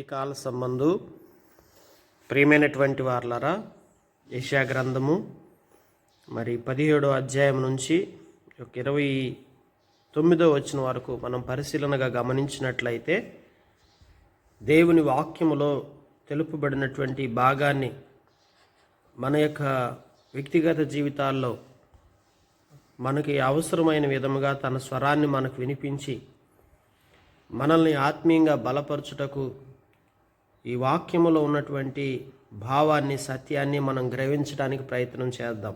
ఉదయకాల సంబంధు ప్రియమైనటువంటి వారలారా, యెషయా గ్రంథము 17వ అధ్యాయం నుంచి 29వ వచనం వరకు మనం పరిశీలనగా గమనించినట్లయితే దేవుని వాక్యములో తెలుపబడినటువంటి భాగాన్ని మన యొక్క వ్యక్తిగత జీవితాల్లో మనకి అవసరమైన విధముగా తన స్వరాన్ని మనకు వినిపించి మనల్ని ఆత్మీయంగా బలపరచుటకు ఈ వాక్యములో ఉన్నటువంటి భావాన్ని, సత్యాన్ని మనం గ్రహించడానికి ప్రయత్నం చేద్దాం.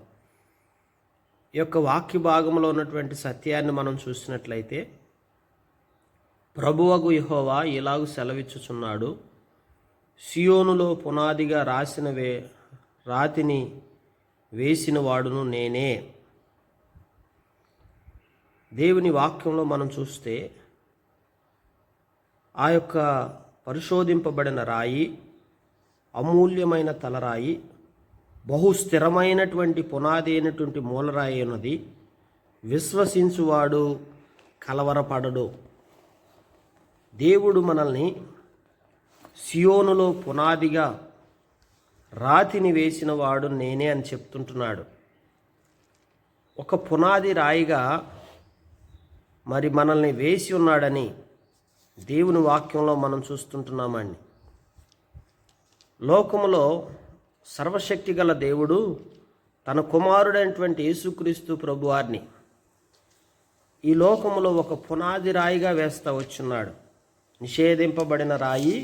ఈ యొక్క వాక్య భాగంలో ఉన్నటువంటి సత్యాన్ని మనం చూసినట్లయితే, ప్రభువగు యెహోవా ఇలాగు సెలవిచ్చుచున్నాడు, సియోనులో పునాదిగా రాతిని వేసిన వాడును నేనే. దేవుని వాక్యంలో మనం చూస్తే ఆ యొక్క పరిశోధింపబడిన రాయి, అమూల్యమైన తలరాయి, బహు స్థిరమైనటువంటి పునాది అయినటువంటి మూలరాయి ఉన్నది. విశ్వసించువాడు కలవరపడడు. దేవుడు మనల్ని సియోనులో పునాదిగా రాతిని వేసిన వాడు నేనే అని చెప్తుంటున్నాడు. ఒక పునాది రాయిగా మనల్ని వేసి ఉన్నాడని దేవుని వాక్యంలో మనం చూస్తుంటున్నామండి. లోకములో సర్వశక్తి గల దేవుడు తన కుమారుడైనటువంటి యేసుక్రీస్తు ప్రభువారిని ఈ లోకములో ఒక పునాది రాయిగా వేస్తూ వచ్చున్నాడు. నిషేధింపబడిన రాయి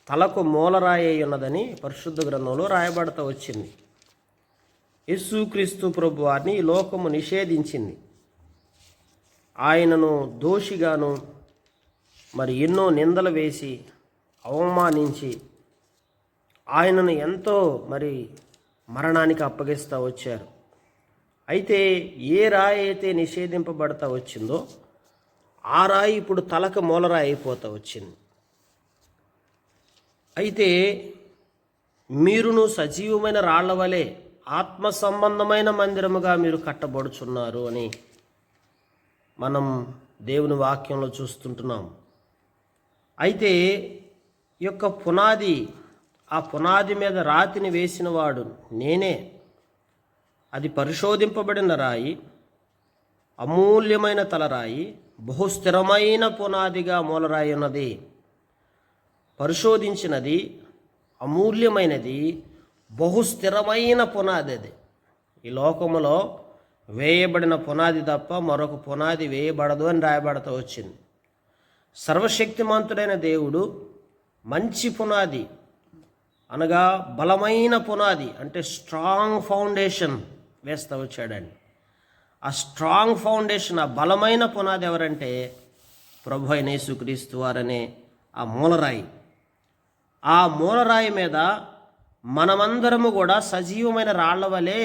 తలకు మూలరాయి అయి ఉన్నదని పరిశుద్ధ గ్రంథంలో రాయబడతా వచ్చింది. యేసుక్రీస్తు ప్రభువారిని ఈ లోకము నిషేధించింది. ఆయనను దోషిగాను ఎన్నో నిందలు వేసి అవమానించి ఆయనను ఎంతో మరణానికి అప్పగిస్తూ వచ్చారు. అయితే ఏ రాయి అయితే నిషేధింపబడతా వచ్చిందో ఆ రాయి ఇప్పుడు తలకు మూలరాయి అయిపోతూ వచ్చింది. అయితే మీరును సజీవమైన రాళ్ల వలె ఆత్మ సంబంధమైన మందిరముగా మీరు కట్టబడుచున్నారు అని మనం దేవుని వాక్యంలో చూస్తుంటున్నాం. అయితే ఈ యొక్క పునాది, ఆ పునాది మీద రాతిని వేసిన వాడు నేనే. అది పరిశోధింపబడిన రాయి, అమూల్యమైన తలరాయి, బహుస్థిరమైన పునాదిగా మూలరాయి ఉన్నది. పరిశోధించినది, అమూల్యమైనది, బహుస్థిరమైన పునాది. అది ఈ లోకములో వేయబడిన పునాది తప్ప మరొక పునాది వేయబడదు అని రాయబడతా వచ్చింది. సర్వశక్తిమంతుడైన దేవుడు మంచి పునాది అనగా బలమైన పునాది, అంటే స్ట్రాంగ్ ఫౌండేషన్ వేస్తూ వచ్చాడండి. ఆ స్ట్రాంగ్ ఫౌండేషన్, ఆ బలమైన పునాది ఎవరంటే ప్రభు అయిన యేసుక్రీస్తు వారనే ఆ మూలరాయి. ఆ మూలరాయి మీద మనమందరము కూడా సజీవమైన రాళ్ల వలె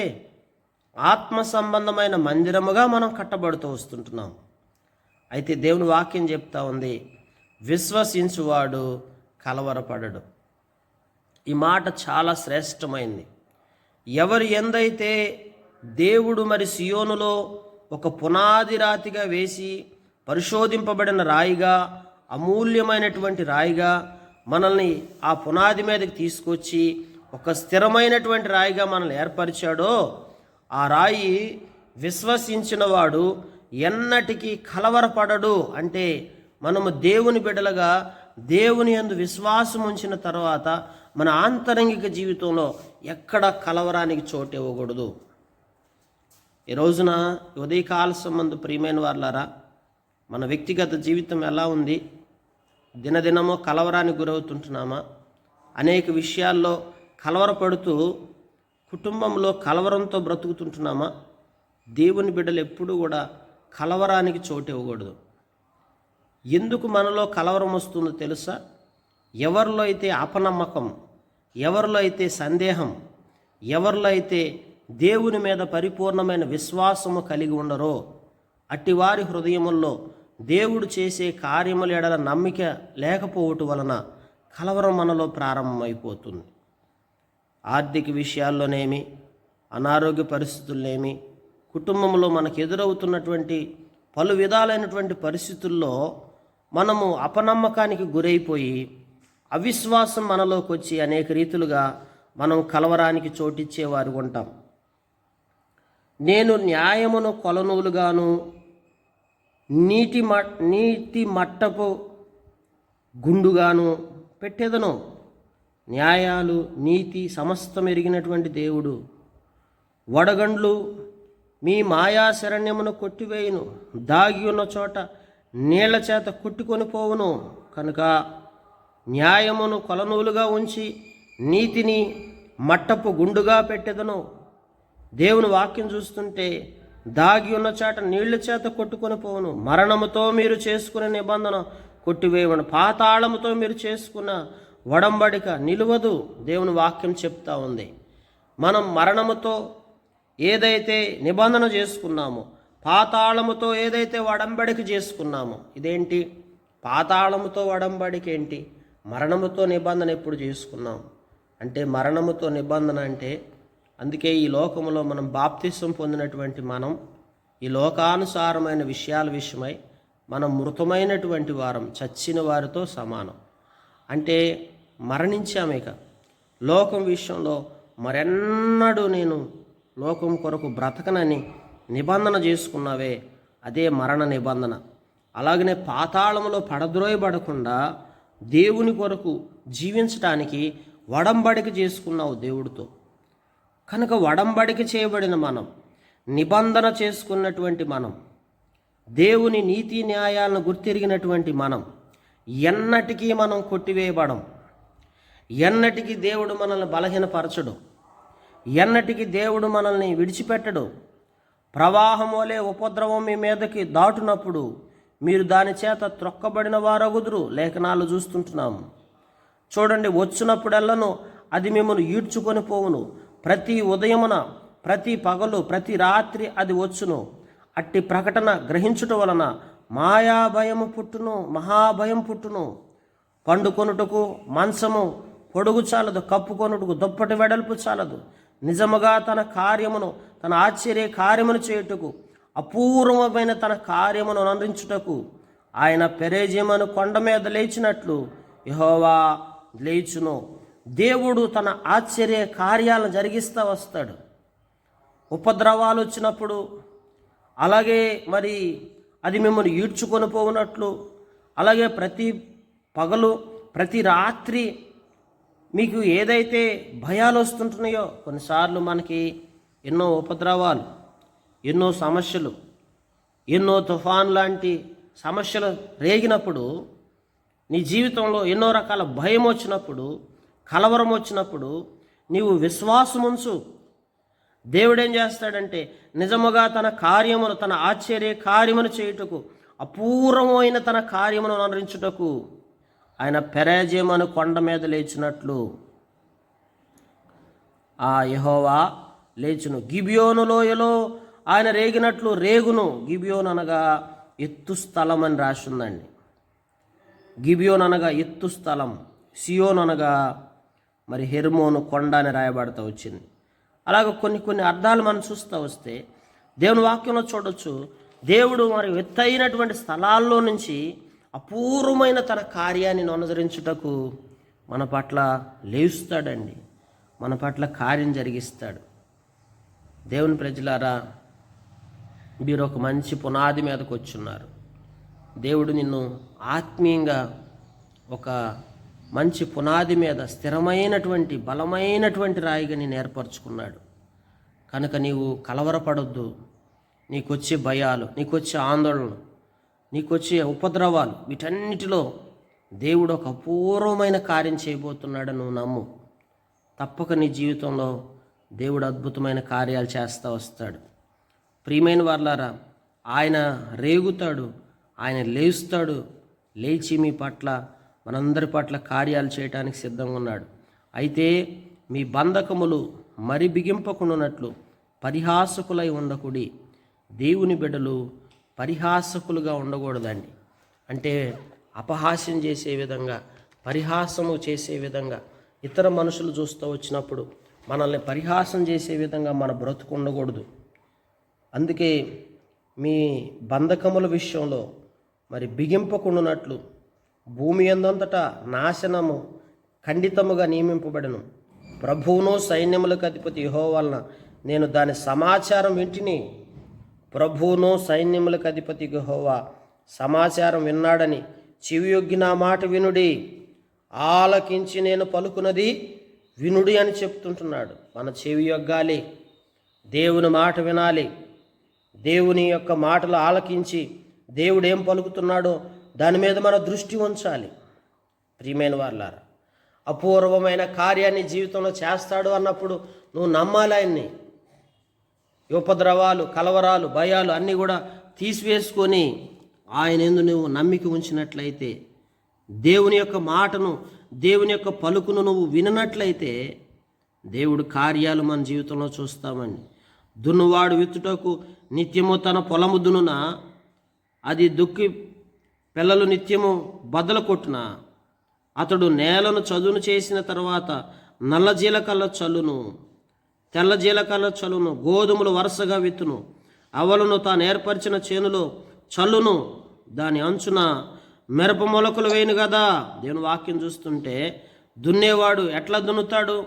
ఆత్మ సంబంధమైన మందిరముగా మనం కట్టబడుతూ వస్తుంటున్నాం. అయితే దేవుని వాక్యం చెప్తా ఉంది, విశ్వసించువాడు కలవరపడడు. ఈ మాట చాలా శ్రేష్టమైంది. ఎవరు ఎందైతే దేవుడు సియోనులో ఒక పునాది రాతిగా వేసి పరిశోధింపబడిన రాయిగా, అమూల్యమైనటువంటి రాయిగా మనల్ని ఆ పునాది మీదకి తీసుకొచ్చి ఒక స్థిరమైనటువంటి రాయిగా మనల్ని ఏర్పరిచాడో, ఆ రాయి విశ్వసించిన వాడు ఎన్నటికీ కలవరపడడు. అంటే మనము దేవుని బిడ్డలుగా దేవుని యందు విశ్వాసం ఉంచిన తర్వాత మన ఆంతరంగిక జీవితంలో ఎక్కడ కలవరానికి చోటు ఇవ్వకూడదు. ఈ రోజున ఉదయకాల సంబంధ ప్రియమైన వారలారా, మన వ్యక్తిగత జీవితం ఎలా ఉంది? దినదినమో కలవరానికి గురవుతుంటున్నామా? అనేక విషయాల్లో కలవరపడుతూ కుటుంబంలో కలవరంతో బ్రతుకుతుంటున్నామా? దేవుని బిడ్డలు ఎప్పుడూ కూడా కలవరానికి చోటు ఇవ్వకూడదు. ఎందుకు మనలో కలవరం వస్తుందో తెలుసా? ఎవరిలో అయితే అపనమ్మకం, ఎవరిలో అయితే సందేహం, ఎవరిలో అయితే దేవుని మీద పరిపూర్ణమైన విశ్వాసము కలిగి ఉండరో అట్టివారి హృదయముల్లో దేవుడు చేసే కార్యముల ఎడల నమ్మిక లేకపోవటం వలన కలవరం మనలో ప్రారంభమైపోతుంది. ఆర్థిక విషయాల్లోనేమి, అనారోగ్య పరిస్థితుల్లోనేమి, కుటుంబంలో మనకు ఎదురవుతున్నటువంటి పలు విధాలైనటువంటి పరిస్థితుల్లో మనము అపనమ్మకానికి గురైపోయి అవిశ్వాసం మనలోకి వచ్చి అనేక రీతులుగా మనం కలవరానికి చోటిచ్చేవారు ఉంటాం. నేను న్యాయమును కొలనూలుగాను నీటి మట్టపు గుండుగాను పెట్టెదను. న్యాయాలు నీతి సమస్తం ఎరిగినటువంటి దేవుడు వడగండ్లు మీ మాయా శరణ్యమును కొట్టివేయును, దాగి ఉన్న చోట నీళ్ల చేత కొట్టుకొని పోవును. కనుక న్యాయమును కొలనూలుగా ఉంచి నీతిని మట్టపు గుండుగా పెట్టెదను. దేవుని వాక్యం చూస్తుంటే దాగి ఉన్న చాట నీళ్ల చేత కొట్టుకొని పోవును. మరణముతో మీరు చేసుకునే నిబంధన కొట్టివేయమను, పాతాళముతో మీరు చేసుకున్న వడంబడిక నిలువదు. దేవుని వాక్యం చెప్తా ఉంది. మనం మరణముతో ఏదైతే నిబంధన చేసుకున్నామో, పాతాళముతో ఏదైతే వడంబడిక చేసుకున్నామో, ఇదేంటి? పాతాళముతో వడంబడిక ఏంటి? మరణముతో నిబంధన ఎప్పుడు చేసుకున్నాం అంటే, మరణముతో నిబంధన అంటే, అందుకే ఈ లోకములో మనం బాప్తిసం పొందినటువంటి మనం ఈ లోకానుసారమైన విషయాల విషయమై మనం మృతమైనటువంటి వారం, చచ్చిన వారితో సమానం. అంటే మరణించామేక. లోకం విషయంలో మరెన్నడూ నేను లోకం కొరకు బ్రతకనని నిబంధన చేసుకున్నావే, అదే మరణ నిబంధన. అలాగనే పాతాళములో పడద్రోయబడకుండా దేవుని కొరకు జీవించటానికి వడంబడిక చేసుకున్నావు దేవుడితో. కనుక వడంబడిక చేయబడిన మనం, నిబంధన చేసుకున్నటువంటి మనం, దేవుని నీతి న్యాయాలను గుర్తిరిగినటువంటి మనం ఎన్నటికీ మనం కొట్టివేయబడం. ఎన్నటికీ దేవుడు మనల్ని బలహీనపరచడు. ఎన్నటికీ దేవుడు మనల్ని విడిచిపెట్టడు. ప్రవాహం వలె ఉపద్రవం మీ మీదకి దాటునప్పుడు మీరు దాని చేత త్రొక్కబడిన వారగుదురు. లేఖనాలు చూస్తుంటున్నాము. చూడండి, వచ్చినప్పుడెల్లను అది మిమ్మల్ని ఈడ్చుకొని పోవును. ప్రతి ఉదయమున, ప్రతి పగలు, ప్రతి రాత్రి అది వచ్చును. అట్టి ప్రకటన గ్రహించుట వలన మాయాభయము పుట్టును, మహాభయం పుట్టును. పండుకొనుటకు మంచము పొడుగు చాలదు, కప్పుకొనుటకు దుప్పటి వెడల్పు చాలదు. నిజముగా తన కార్యమును, తన ఆశ్చర్య కార్యమును చేయుటకు, అపూర్వమైన తన కార్యమును అందించుటకు ఆయన పెరేజీమను కొండ మీద లేచినట్లు యెహోవా లేచును. దేవుడు తన ఆశ్చర్య కార్యాలను జరిగిస్తూ వస్తాడు. ఉపద్రవాలు వచ్చినప్పుడు, అలాగే మరి అది మిమ్మల్ని ఈడ్చుకొని పోవునట్లు, అలాగే ప్రతి పగలు, ప్రతి రాత్రి మీకు ఏదైతే భయాలు వస్తుంటున్నాయో, కొన్నిసార్లు మనకి ఎన్నో ఉపద్రవాలు, ఎన్నో సమస్యలు, ఎన్నో తుఫాన్ లాంటి సమస్యలు రేగినప్పుడు, నీ జీవితంలో ఎన్నో రకాల భయం వచ్చినప్పుడు, కలవరం వచ్చినప్పుడు నీవు విశ్వాసముంచు. దేవుడేం చేస్తాడంటే, నిజముగా తన కార్యమును, తన ఆశ్చర్య కార్యమును చేయుటకు, అపూర్వమైన తన కార్యమును అనురించుటకు ఆయన పెరేజీమను కొండ మీద లేచినట్లు ఆ యెహోవా లేచును. గిబియోను లోయలో ఆయన రేగినట్లు రేగును. గిబియోను అనగా ఎత్తు స్థలం అని రాసిందండి. గిబియోను అనగా ఎత్తు స్థలం, సియోను అనగా మరి హెర్మోను కొండ అని రాయబడుతూ వచ్చింది. అలాగే కొన్ని అర్థాలు మనం చూస్తూ వస్తే దేవుని వాక్యంలో చూడొచ్చు. దేవుడు మరి ఎత్తైనటువంటి స్థలాల్లో నుంచి అపూర్వమైన తన కార్యాన్ని అనుసరించుటకు మన పట్ల లేస్తాడండి, మన పట్ల కార్యం జరిగిస్తాడు. దేవుని ప్రజలారా, మీరు ఒక మంచి పునాది మీదకి వచ్చున్నారు. దేవుడు నిన్ను ఆత్మీయంగా ఒక మంచి పునాది మీద స్థిరమైనటువంటి బలమైనటువంటి రాయిగా నేను ఏర్పరచుకున్నాడు. కనుక నీవు కలవరపడొద్దు. నీకొచ్చే భయాలు, నీకొచ్చే ఆందోళనలు, నీకొచ్చే ఉపద్రవాలు, వీటన్నిటిలో దేవుడు ఒక అపూర్వమైన కార్యం చేయబోతున్నాడని నువ్వు నమ్ము. తప్పక నీ జీవితంలో దేవుడు అద్భుతమైన కార్యాలు చేస్తూ వస్తాడు. ప్రియమైన వారలారా, ఆయన రేగుతాడు, ఆయన లేస్తాడు. లేచి మీ పట్ల, మనందరి పట్ల కార్యాలు చేయడానికి సిద్ధంగా ఉన్నాడు. అయితే మీ బంధకములు మరి బిగింపకుండానట్లు పరిహాసకులై ఉండకుడి. దేవుని బిడ్డలు పరిహాసకులుగా ఉండకూడదండి. అంటే అపహాస్యం చేసే విధంగా, పరిహాసము చేసే విధంగా ఇతర మనుషులు చూస్తూ వచ్చినప్పుడు మనల్ని పరిహాసం చేసే విధంగా మన బ్రతుకు ఉండకూడదు. అందుకే మీ బంధకముల విషయంలో మరి బిగింపకుండానట్లు భూమి యందంతటా నాశనము ఖండితముగా నియమింపబడెను. ప్రభువును సైన్యములకు అధిపతి యెహోవా వలన నేను దాని సమాచారం వింటిని. ప్రభువును సైన్యములకు అధిపతి యెహోవా సమాచారం విన్నాడని చెవియొగ్గి నా మాట వినుడి, ఆలకించి నేను పలుకున్నది వినుడి అని చెప్తుంటున్నాడు. మన చెవి యొగ్గాలి, దేవుని మాట వినాలి, దేవుని యొక్క మాటలు ఆలకించి దేవుడు ఏం పలుకుతున్నాడో దాని మీద మన దృష్టి ఉంచాలి. ప్రియమైన వారులారా, అపూర్వమైన కార్యాన్ని జీవితంలో చేస్తాడు అన్నప్పుడు నువ్వు నమ్మాలి ఆయన్ని. ఉపద్రవాలు, కలవరాలు, భయాలు అన్నీ కూడా తీసివేసుకొని ఆయన యందు నువ్వు నమ్మిక ఉంచినట్లయితే, దేవుని యొక్క మాటను, దేవుని యొక్క పలుకును నువ్వు విననట్లయితే దేవుడు కార్యాలు మన జీవితంలో చూస్తామండి. దున్నువాడు విత్తుటకు నిత్యము తన పొలము దున్నున, అది దుక్కి పిల్లలు నిత్యము బద్దలు కొట్టున, అతడు నేలను చదును చేసిన తర్వాత నల్ల జీలకల్ల చల్లును, తెల్ల జీలకల్ల చల్లును, గోధుమలు వరుసగా విత్తును, అవలను తాను ఏర్పరిచిన చేనులో చల్లును, దాని అంచున మిరప మొలకలు వేయను కదా. దేవుని వాక్యం చూస్తుంటే దున్నేవాడు ఎట్లా దున్నుతాడు?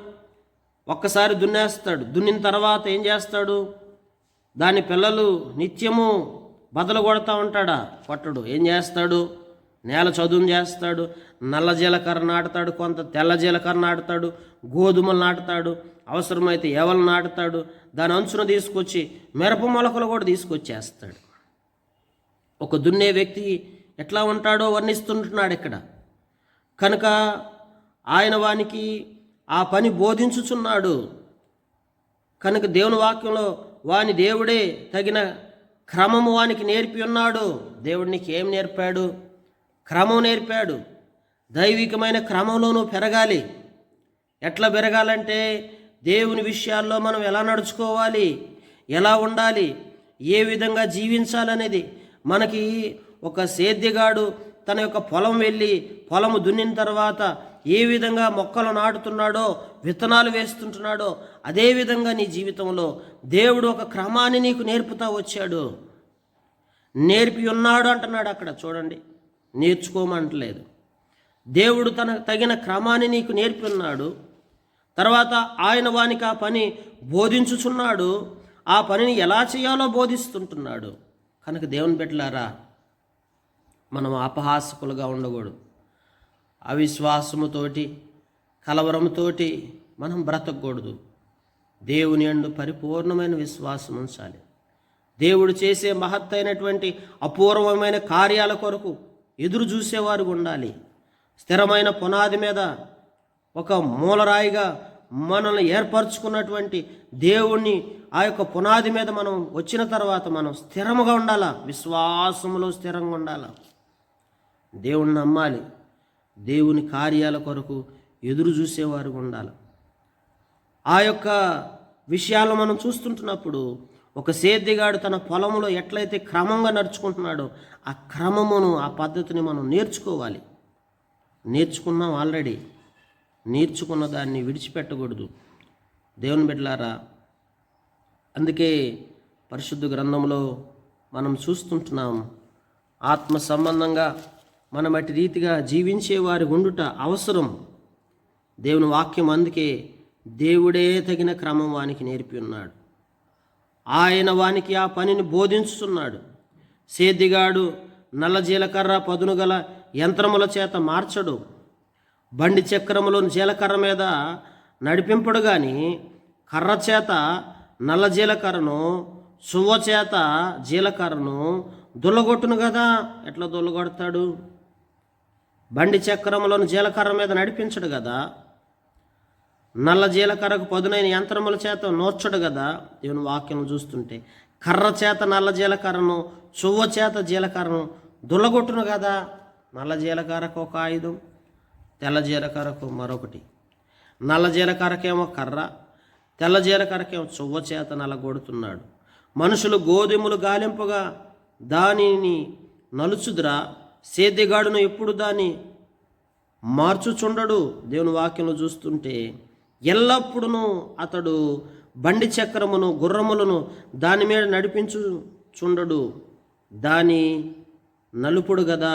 ఒక్కసారి దున్నేస్తాడు, దున్నిన తర్వాత ఏం చేస్తాడు? దాని పిల్లలు నిత్యము బదలు కొడతా ఉంటాడా? కొట్టడు. ఏం చేస్తాడు? నేల చదును చేస్తాడు, నల్ల జీలకర్ర నాటుతాడు, కొంత తెల్ల జీలకర్ర నాటుతాడు, గోధుమలు నాటుతాడు, అవసరమైతే ఎవలు నాటుతాడు, దాని అంచున తీసుకొచ్చి మిరప మొలకలు కూడా తీసుకొచ్చేస్తాడు. ఒక దున్నే వ్యక్తి ఎట్లా ఉంటాడో వర్ణిస్తుంటున్నాడు ఇక్కడ. కనుక ఆయన వానికి ఆ పని బోధించుచున్నాడు. కనుక దేవుని వాక్యంలో వాని దేవుడే తగిన క్రమము వానికి నేర్పి ఉన్నాడు. దేవుడు నీకు ఏం నేర్పాడు? క్రమం నేర్పాడు. దైవికమైన క్రమంలో నువ్వు పెరగాలి. ఎట్లా పెరగాలంటే దేవుని విషయాల్లో మనం ఎలా నడుచుకోవాలి, ఎలా ఉండాలి, ఏ విధంగా జీవించాలనేది. మనకి ఒక సేద్యగాడు తన యొక్క పొలం వెళ్ళి పొలము దున్నిన తర్వాత ఏ విధంగా మొక్కలు నాటుతున్నాడో, విత్తనాలు వేస్తుంటున్నాడో, అదేవిధంగా నీ జీవితంలో దేవుడు ఒక క్రమాన్ని నీకు నేర్పుతా వచ్చాడు. నేర్పి ఉన్నాడు అంటున్నాడు అక్కడ. చూడండి, నేర్చుకోమంటలేదు. దేవుడు తన తగిన క్రమాన్ని నీకు నేర్పి ఉన్నాడు. తర్వాత ఆయన వానికి ఆ పని బోధించుచున్నాడు. ఆ పనిని ఎలా చేయాలో బోధిస్తుంటున్నాడు. కనుక దేవుని బిడ్డలారా, మనం అపహాసకులుగా ఉండకూడదు. అవిశ్వాసముతోటి, కలవరంతోటి మనం బ్రతకూడదు. దేవుని యందు పరిపూర్ణమైన విశ్వాసం ఉంచాలి. దేవుడు చేసే మహత్తైనటువంటి అపూర్వమైన కార్యాల కొరకు ఎదురు చూసేవారు ఉండాలి. స్థిరమైన పునాది మీద ఒక మూలరాయిగా మనల్ని ఏర్పరచుకున్నటువంటి దేవుణ్ణి, ఆ యొక్క పునాది మీద మనం వచ్చిన తర్వాత మనం స్థిరముగా ఉండాలా, విశ్వాసములో స్థిరంగా ఉండాలా, దేవుణ్ణి నమ్మాలి, దేవుని కార్యాల కొరకు ఎదురు చూసేవారు ఉండాలి. ఆ యొక్క విషయాలు మనం చూస్తుంటున్నప్పుడు ఒక సేద్యగాడు తన పొలంలో ఎట్లయితే క్రమంగా నడుచుకుంటున్నాడో ఆ క్రమమును, ఆ పద్ధతిని మనం నేర్చుకోవాలి. నేర్చుకున్నాం ఆల్రెడీ. నేర్చుకున్న దాన్ని విడిచిపెట్టకూడదు. దేవుని బిడ్డలారా, అందుకే పరిశుద్ధ గ్రంథంలో మనం చూస్తుంటున్నాం, ఆత్మ సంబంధంగా మనం అటు రీతిగా జీవించేవారి ఉండుట అవసరం. దేవుని వాక్యం అందుకే దేవుడే తగిన క్రమం వానికి నేర్పి ఉన్నాడు. ఆయన వానికి ఆ పనిని బోధించుతున్నాడు. సేద్యగాడు నల్ల జీలకర్ర పదును గల యంత్రముల చేత మార్చడు, బండి చక్రములోని జీలకర్ర మీద నడిపింపడు గాని కర్ర చేత నల్ల జీలకర్రను, సువ్వ చేత జీలకర్రను దుల్లగొట్టును కదా. ఎట్లా దుల్లగొడతాడు? బండి చక్రములను జీలకర్ర మీద నడిపించడు కదా. నల్ల జీలకర్రకు పదునైన యంత్రముల చేత నోర్చడు కదా. దేవుని వాక్యం చూస్తుంటే కర్ర చేత నల్ల జీలకర్రను, సువ్వ చేత జీలకర్రను దుల్లగొట్టును కదా. నల్ల జీలకర్రకు ఒక ఆయుధం, తెల్ల జీలకర్రకు మరొకటి. నల్ల జీలకర్రకేమో కర్ర, తెల్ల జీలకర్రకేమో సువ్వ చేత నల్లగొడుతున్నాడు. మనుషులు గోధుమలు గాలింపుగా దానిని నలుచుదురా, సేద్యగాడును ఎప్పుడు దాన్ని మార్చుచుండడు. దేవుని వాక్యంలో చూస్తుంటే ఎల్లప్పుడూ అతడు బండి చక్రమును, గుర్రములను దాని మీద నడిపించుచుండడు, దాని నలుపుడు కదా.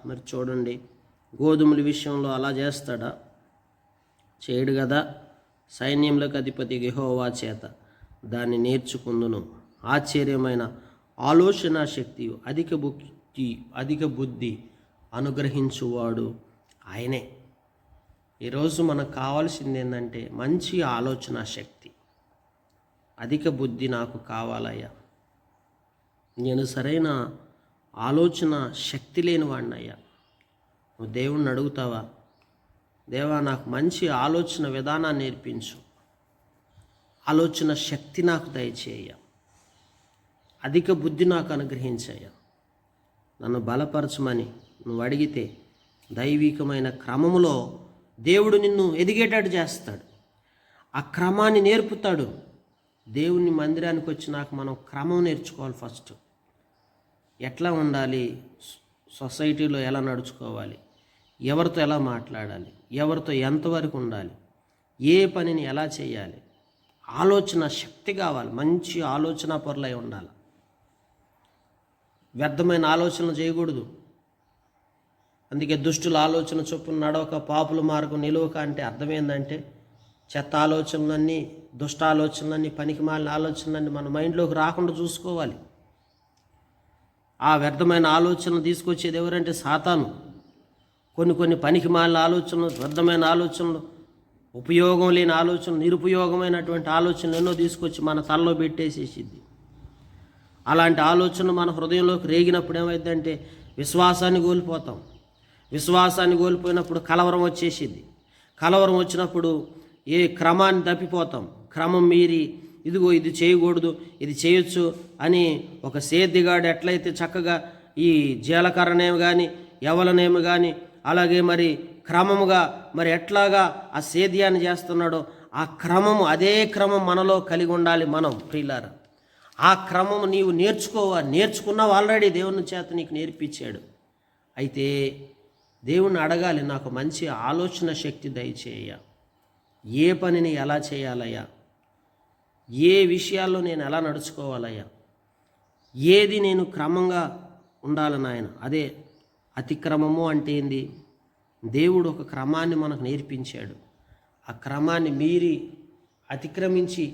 మరి చూడండి, గోధుమల విషయంలో అలా చేస్తాడా? చేయడు కదా. సైన్యములకు అధిపతి యెహోవా చేత దాన్ని నేర్చుకుందును. ఆశ్చర్యమైన ఆలోచన శక్తి, అధిక బుద్ధి అనుగ్రహించువాడు ఆయనే. ఈరోజు మనకు కావాల్సింది ఏంటంటే మంచి ఆలోచన శక్తి. అధిక బుద్ధి నాకు కావాలయ్యా. నేను సరైన ఆలోచన శక్తి లేని వాడినయ్యా. నువ్వు దేవుణ్ణి అడుగుతావా, దేవా నాకు మంచి ఆలోచన విధానాన్ని నేర్పించు, ఆలోచన శక్తి నాకు దయచేయ, అధిక బుద్ధి నాకు అనుగ్రహించయ్యా, నన్ను బలపరచమని నువ్వు అడిగితే దైవికమైన క్రమములో దేవుడు నిన్ను ఎదిగేటట్టు చేస్తాడు. ఆ క్రమాన్ని నేర్పుతాడు. దేవుని మందిరానికి వచ్చినాక మనం క్రమం నేర్చుకోవాలి. ఫస్ట్ ఎట్లా ఉండాలి, సొసైటీలో ఎలా నడుచుకోవాలి, ఎవరితో ఎలా మాట్లాడాలి, ఎవరితో ఎంతవరకు ఉండాలి, ఏ పనిని ఎలా చేయాలి, ఆలోచన శక్తి కావాలి. మంచి ఆలోచన పరులై ఉండాలి. వ్యర్థమైన ఆలోచనలు చేయకూడదు. అందుకే దుష్టుల ఆలోచన చొప్పున నడవక, పాపుల మార్గం నిలువక అంటే అర్థం ఏంటంటే చెత్త ఆలోచనలన్నీ, దుష్ట ఆలోచనలన్నీ, పనికిమాలిన ఆలోచనలన్నీ మన మైండ్లోకి రాకుండా చూసుకోవాలి. ఆ వ్యర్థమైన ఆలోచన తీసుకొచ్చేది ఎవరంటే సాతాను. కొన్ని పనికిమాలిన ఆలోచనలు, వ్యర్థమైన ఆలోచనలు, ఉపయోగం లేని ఆలోచనలు, నిరుపయోగమైనటువంటి ఆలోచనలు ఎన్నో తీసుకొచ్చి మన తలలో పెట్టేసేసిద్ది. అలాంటి ఆలోచనలు మన హృదయంలోకి రేగినప్పుడు ఏమైందంటే విశ్వాసాన్ని కోల్పోతాం. విశ్వాసాన్ని కోల్పోయినప్పుడు కలవరం వచ్చేసిద్ది. కలవరం వచ్చినప్పుడు ఏ క్రమాన్ని తప్పిపోతాం. క్రమం మీరి ఇదిగో ఇది చేయకూడదు, ఇది చేయొచ్చు అని ఒక సేద్దిగాడు ఎట్లయితే చక్కగా ఈ జీలకర్రనేమి కానీ ఎవలనేమి కానీ అలాగే మరి క్రమముగా మరి ఎట్లాగా ఆ సేద్యాన్ని చేస్తున్నాడో ఆ క్రమము, అదే క్రమం మనలో కలిగి ఉండాలి. మనం ప్రియులారా, ఆ క్రమము నీవు నేర్చుకున్నావు ఆల్రెడీ. దేవుని చేత నీకు నేర్పించాడు. అయితే దేవుణ్ణి అడగాలి, నాకు మంచి ఆలోచన శక్తి దయచేయ, ఏ పనిని ఎలా చేయాలయ్యా, ఏ విషయాల్లో నేను ఎలా నడుచుకోవాలయ్యా, ఏది నేను క్రమంగా ఉండాలని ఆయన. అదే అతిక్రమము అంటే ఏంది? దేవుడు ఒక క్రమాన్ని మనకు నేర్పించాడు. ఆ క్రమాన్ని మీరి అతిక్రమించి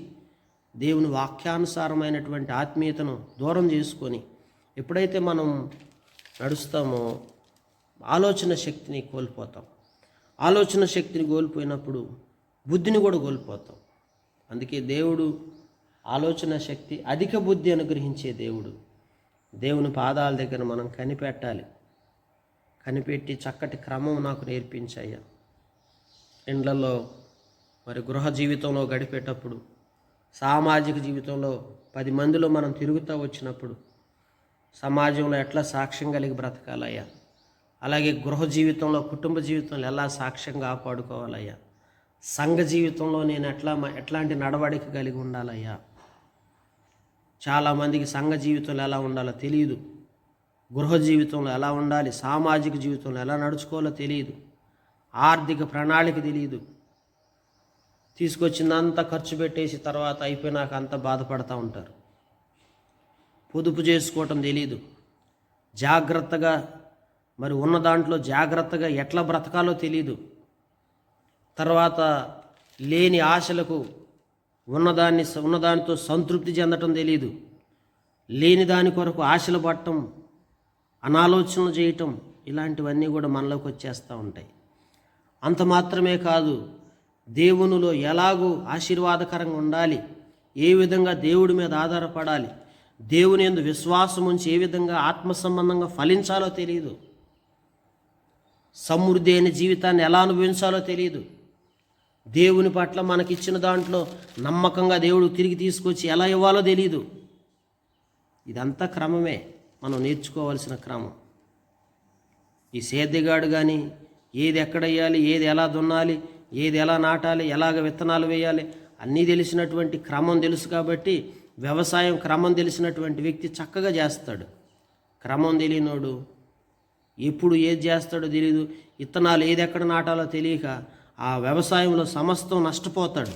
దేవుని వాక్యానుసారమైనటువంటి ఆత్మీయతను దూరం చేసుకొని ఎప్పుడైతే మనం నడుస్తామో ఆలోచన శక్తిని కోల్పోతాం. ఆలోచన శక్తిని కోల్పోయినప్పుడు బుద్ధిని కూడా కోల్పోతాం. అందుకే దేవుడు ఆలోచన శక్తి, అధిక బుద్ధి అనుగ్రహించే దేవుడు. దేవుని పాదాల దగ్గర మనం కనిపెట్టాలి. కనిపెట్టి చక్కటి క్రమం నాకు నేర్పించయ్యా. ఇండ్లలో మరి గృహ జీవితంలో గడిపేటప్పుడు, సామాజిక జీవితంలో 10 మందిలో మనం తిరుగుతూ వచ్చినప్పుడు సమాజంలో ఎట్లా సాక్ష్యం కలిగి బ్రతకాలయ్యా, అలాగే గృహ జీవితంలో, కుటుంబ జీవితంలో ఎలా సాక్ష్యం కాపాడుకోవాలయ్యా, సంఘ జీవితంలో నేను ఎట్లాంటి నడవడిక కలిగి ఉండాలయ్యా. చాలామందికి సంఘ జీవితంలో ఎలా ఉండాలో తెలియదు, గృహ జీవితంలో ఎలా ఉండాలి, సామాజిక జీవితంలో ఎలా నడుచుకోవాలో తెలియదు, ఆర్థిక ప్రణాళిక తెలియదు. తీసుకొచ్చిందంతా ఖర్చు పెట్టేసి తర్వాత అయిపోయినాక అంతా బాధపడుతూ ఉంటారు. పొదుపు చేసుకోవటం తెలియదు. జాగ్రత్తగా మరి ఉన్న దాంట్లో జాగ్రత్తగా ఎట్లా బ్రతకాలో తెలియదు. తర్వాత లేని ఆశలకు ఉన్నదానితో సంతృప్తి చెందటం తెలియదు. లేని దాని కొరకు ఆశలు పడటం, అనాలోచనలు చేయటం, ఇలాంటివన్నీ కూడా మనలోకి వచ్చేస్తూ ఉంటాయి. అంత మాత్రమే కాదు, దేవునిలో ఎలాగూ ఆశీర్వాదకరంగా ఉండాలి, ఏ విధంగా దేవుడి మీద ఆధారపడాలి, దేవుని యందు విశ్వాసం ఉంచి ఏ విధంగా ఆత్మ సంబంధంగా ఫలించాలో తెలియదు. సమృద్ధి అయిన జీవితాన్ని ఎలా అనుభవించాలో తెలియదు. దేవుని పట్ల మనకిచ్చిన దాంట్లో నమ్మకంగా దేవుడు తిరిగి తీసుకొచ్చి ఎలా ఇవ్వాలో తెలియదు. ఇదంతా క్రమమే, మనం నేర్చుకోవాల్సిన క్రమం. ఈ సేద్యగాడు కానీ ఏది ఎక్కడ వేయాలి, ఏది ఎలా దున్నాలి, ఏది ఎలా నాటాలి, ఎలాగ విత్తనాలు వేయాలి అన్నీ తెలిసినటువంటి క్రమం తెలుసు కాబట్టి వ్యవసాయం క్రమం తెలిసినటువంటి వ్యక్తి చక్కగా చేస్తాడు. క్రమం తెలియనోడు ఎప్పుడు ఏది చేస్తాడో తెలియదు, విత్తనాలు ఏది ఎక్కడ నాటాలో తెలియక ఆ వ్యవసాయంలో సమస్తం నష్టపోతాడు.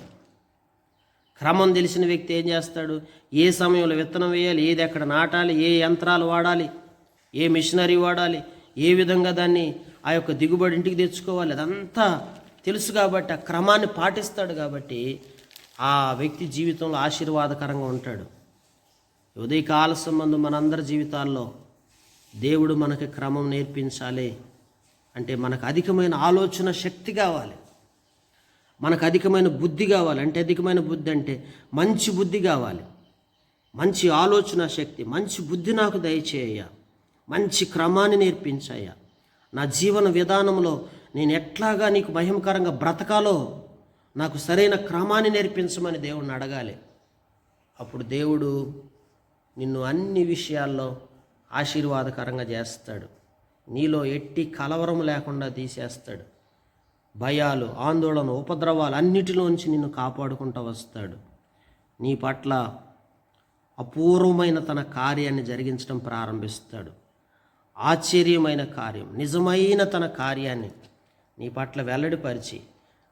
క్రమం తెలిసిన వ్యక్తి ఏం చేస్తాడు, ఏ సమయంలో విత్తనం వేయాలి, ఏది ఎక్కడ నాటాలి, ఏ యంత్రాలు వాడాలి, ఏ మిషనరీ వాడాలి, ఏ విధంగా దాన్ని ఆ యొక్క దిగుబడి ఇంటికి తెచ్చుకోవాలి, అదంతా తెలుసు కాబట్టి ఆ క్రమాన్ని పాటిస్తాడు కాబట్టి ఆ వ్యక్తి జీవితంలో ఆశీర్వాదకరంగా ఉంటాడు. ఉదయకాల సంబంధం మనందరి జీవితాల్లో దేవుడు మనకి క్రమం నేర్పించాలి అంటే మనకు అధికమైన ఆలోచన శక్తి కావాలి, మనకు అధికమైన బుద్ధి కావాలి. అంటే అధికమైన బుద్ధి అంటే మంచి బుద్ధి కావాలి, మంచి ఆలోచన శక్తి, మంచి బుద్ధి నాకు దయచేయ, మంచి క్రమాన్ని నేర్పించాయా, నా జీవన విధానంలో నేను ఎట్లాగా నీకు మహిమకరంగా బ్రతకాలో నాకు సరైన క్రమాన్ని నేర్పించమని దేవుడిని అడగాలి. అప్పుడు దేవుడు నిన్ను అన్ని విషయాల్లో ఆశీర్వాదకరంగా చేస్తాడు. నీలో ఎట్టి కలవరం లేకుండా తీసేస్తాడు. భయాలు, ఆందోళన, ఉపద్రవాలు అన్నిటిలోంచి నిన్ను కాపాడుకుంటూ వస్తాడు. నీ పట్ల అపూర్వమైన తన కార్యాన్ని జరిగించడం ప్రారంభిస్తాడు. ఆశ్చర్యమైన కార్యం, నిజమైన తన కార్యాన్ని నీ పట్ల వెల్లడిపరిచి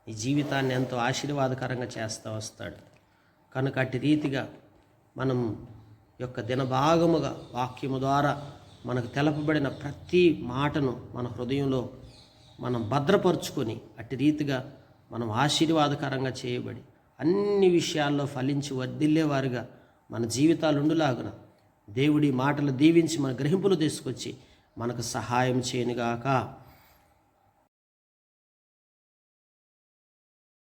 నీ జీవితాన్ని ఎంతో ఆశీర్వాదకరంగా చేస్తూ వస్తాడు. కనుక అట్టి రీతిగా మనం యొక్క దినభాగముగా వాక్యము ద్వారా మనకు తెలపబడిన ప్రతి మాటను మన హృదయంలో మనం భద్రపరుచుకొని అట్టి రీతిగా మనం ఆశీర్వాదకరంగా చేయబడి అన్ని విషయాల్లో ఫలించి వర్ధిల్లేవారుగా మన జీవితాలు ఉండులాగున దేవుడి మాటలు దీవించి మన గ్రహింపులు తీసుకొచ్చి మనకు సహాయం చేయనుగాక.